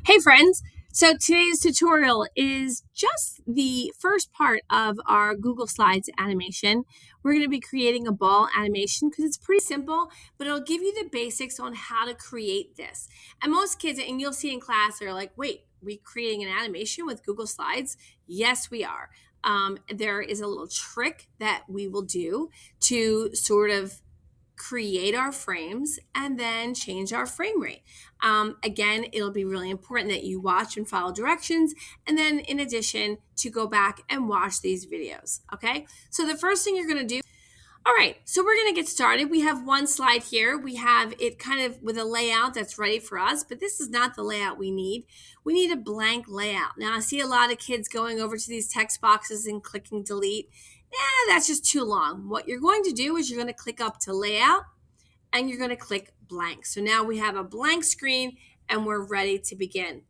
Hey friends! So today's tutorial is just the first part of our Google Slides animation. We're going to be creating a ball animation because it's pretty simple, but it'll give you the basics on how to create this. And most kids, and you'll see in class, are like, wait, we creating an animation with Google Slides? Yes, we are. There is a little trick that we will do to sort of create our frames and then change our frame rate. Again, it'll be really important that you watch and follow directions. And then in addition, to go back and watch these videos. Okay. So the first thing you're going to do. All right. So we're going to get started. We have one slide here. We have it kind of with a layout that's ready for us, but this is not the layout we need. We need a blank layout. Now I see a lot of kids going over to these text boxes and clicking delete. That's just too long. What you're going to do is you're going to click up to layout and you're going to click blank. So now we have a blank screen and we're ready to begin.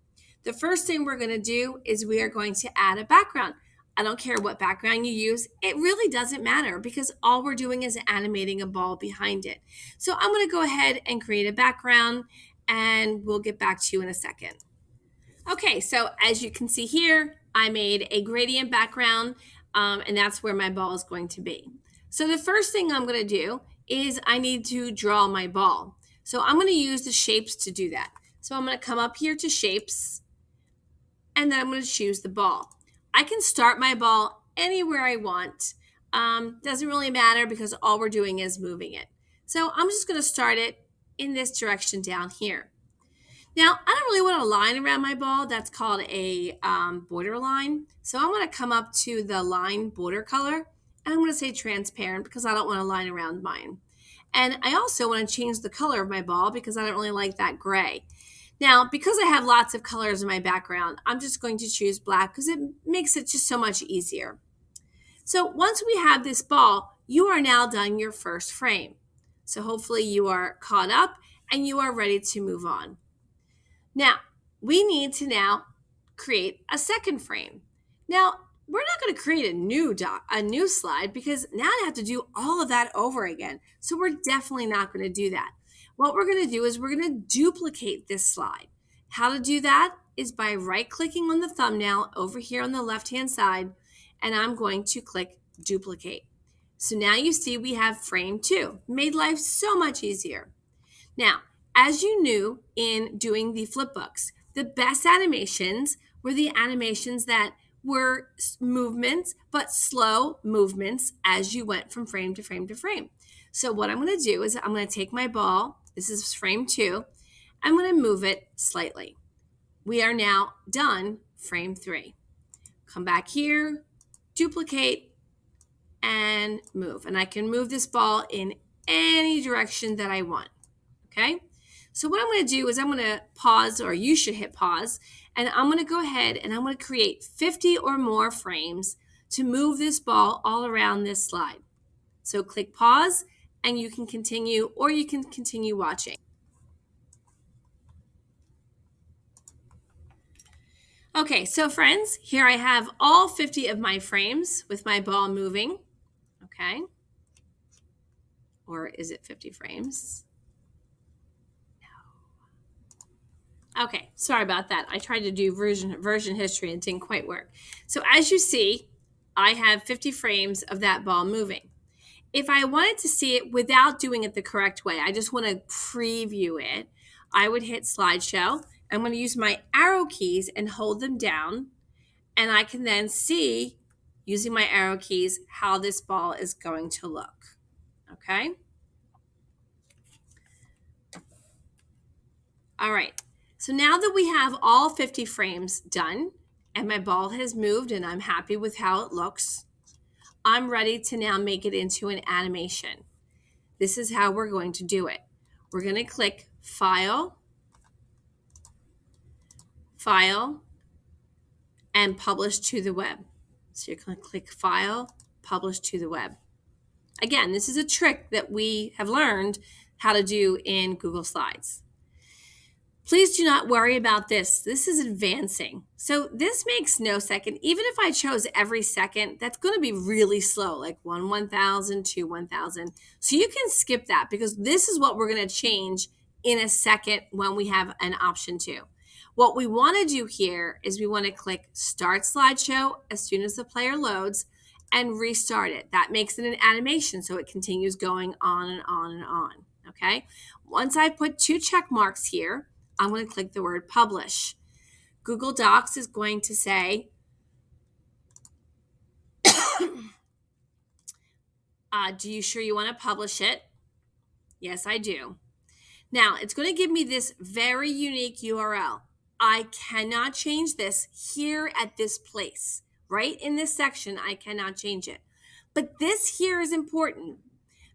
The first thing we're going to do is we are going to add a background. I don't care what background you use. It really doesn't matter because all we're doing is animating a ball behind it. So I'm going to go ahead and create a background and we'll get back to you in a second. Okay, so as you can see here, I made a gradient background and that's where my ball is going to be. So the first thing I'm going to do is I need to draw my ball. So I'm going to use the shapes to do that. So I'm going to come up here to shapes and then I'm going to choose the ball. I can start my ball anywhere I want. Doesn't really matter because all we're doing is moving it. So I'm just going to start it in this direction down here. Now, I don't really want a line around my ball. That's called a border line. So I'm going to come up to the line border color and I'm going to say transparent because I don't want a line around mine. And I also want to change the color of my ball because I don't really like that gray. Now, because I have lots of colors in my background, I'm just going to choose black because it makes it just so much easier. So once we have this ball, you are now done your first frame. So hopefully you are caught up and you are ready to move on. Now, we need to now create a second frame. Now, we're not going to create a new slide because now I have to do all of that over again. So we're definitely not going to do that. What we're going to do is we're going to duplicate this slide. How to do that is by right-clicking on the thumbnail over here on the left-hand side, and I'm going to click duplicate. So now you see we have frame 2. Made life so much easier. Now, as you knew in doing the flip books, the best animations were the animations that were movements, but slow movements as you went from frame to frame to frame. So what I'm going to do is I'm going to take my ball. This is frame 2. I'm going to move it slightly. We are now done frame 3. Come back here, duplicate, and move. And I can move this ball in any direction that I want. Okay? So what I'm going to do is I'm going to pause, or you should hit pause, and I'm going to go ahead and I'm going to create 50 or more frames to move this ball all around this slide. So click pause and you can continue, or you can continue watching. Okay, so friends, here I have all 50 of my frames with my ball moving. Okay. Or is it 50 frames? Okay, sorry about that. I tried to do version history and it didn't quite work. So as you see, I have 50 frames of that ball moving. If I wanted to see it without doing it the correct way, I just want to preview it, I would hit slideshow. I'm going to use my arrow keys and hold them down, and I can then see, using my arrow keys, how this ball is going to look. Okay? All right. So now that we have all 50 frames done and my ball has moved and I'm happy with how it looks, I'm ready to now make it into an animation. This is how we're going to do it. We're going to click File, File, and Publish to the Web. So you're going to click File, Publish to the Web. Again, this is a trick that we have learned how to do in Google Slides. Please do not worry about this. This is advancing. So this makes no second. Even if I chose every second, that's going to be really slow, like 1,000, 2, 1,000. So you can skip that because this is what we're going to change in a second when we have an option 2. What we want to do here is we want to click Start Slideshow as soon as the player loads and restart it. That makes it an animation, so it continues going on and on and on, okay? Once I put 2 check marks here, I'm going to click the word Publish. Google Docs is going to say, do you sure you want to publish it? Yes, I do. Now, it's going to give me this very unique URL. I cannot change this here at this place. Right in this section, I cannot change it. But this here is important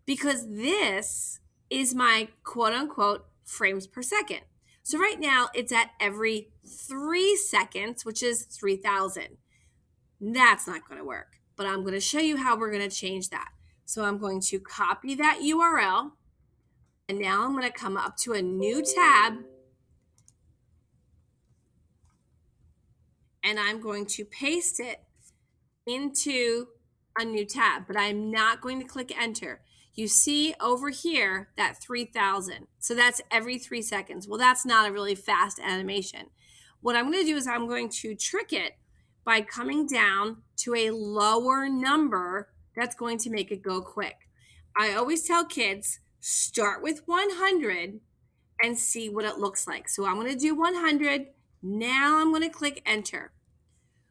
because this is my quote unquote frames per second. So right now it's at every 3 seconds, which is 3,000. That's not going to work, but I'm going to show you how we're going to change that. So I'm going to copy that URL, and now I'm going to come up to a new tab, and I'm going to paste it into a new tab, but I'm not going to click enter. You see over here that 3,000. So that's every 3 seconds. Well, that's not a really fast animation. What I'm going to do is I'm going to trick it by coming down to a lower number that's going to make it go quick. I always tell kids, start with 100 and see what it looks like. So I'm going to do 100. Now I'm going to click enter.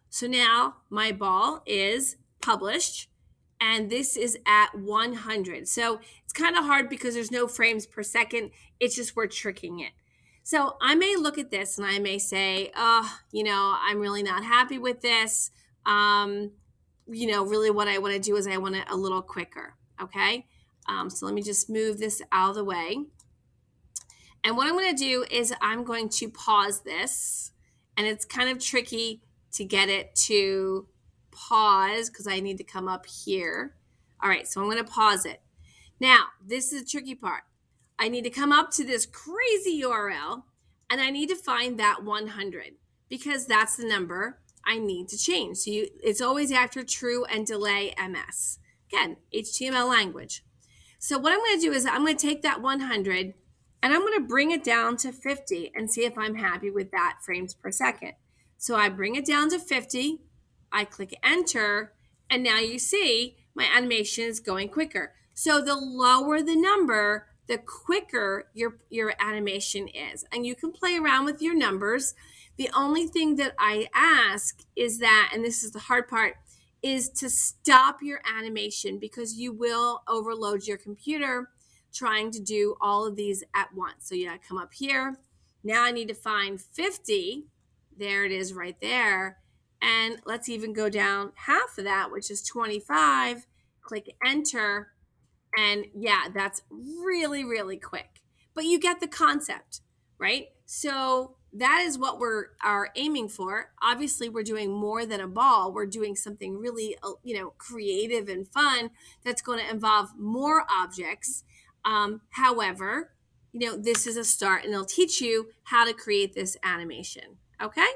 So now my ball is published, and this is at 100. So it's kind of hard because there's no frames per second. It's just we're tricking it. So I may look at this and I may say, I'm really not happy with this. Really what I want to do is I want it a little quicker. Okay. So let me just move this out of the way. And what I'm going to do is I'm going to pause this, and it's kind of tricky to get it to pause because I need to come up here. All right, so I'm going to pause it. Now, this is the tricky part. I need to come up to this crazy URL, and I need to find that 100 because that's the number I need to change. So it's always after true and delay MS. Again, HTML language. So what I'm going to do is I'm going to take that 100 and I'm going to bring it down to 50 and see if I'm happy with that frames per second. So I bring it down to 50, I click enter, and now you see my animation is going quicker. So the lower the number, the quicker your animation is. And you can play around with your numbers. The only thing that I ask is that, and this is the hard part, is to stop your animation because you will overload your computer trying to do all of these at once. So you gotta come up here. Now I need to find 50. There it is right there. And let's even go down half of that, which is 25. Click enter. And yeah, that's really, really quick. But you get the concept, right? So that is what we are aiming for. Obviously, we're doing more than a ball. We're doing something really, creative and fun that's going to involve more objects. However, this is a start, and they'll teach you how to create this animation. Okay?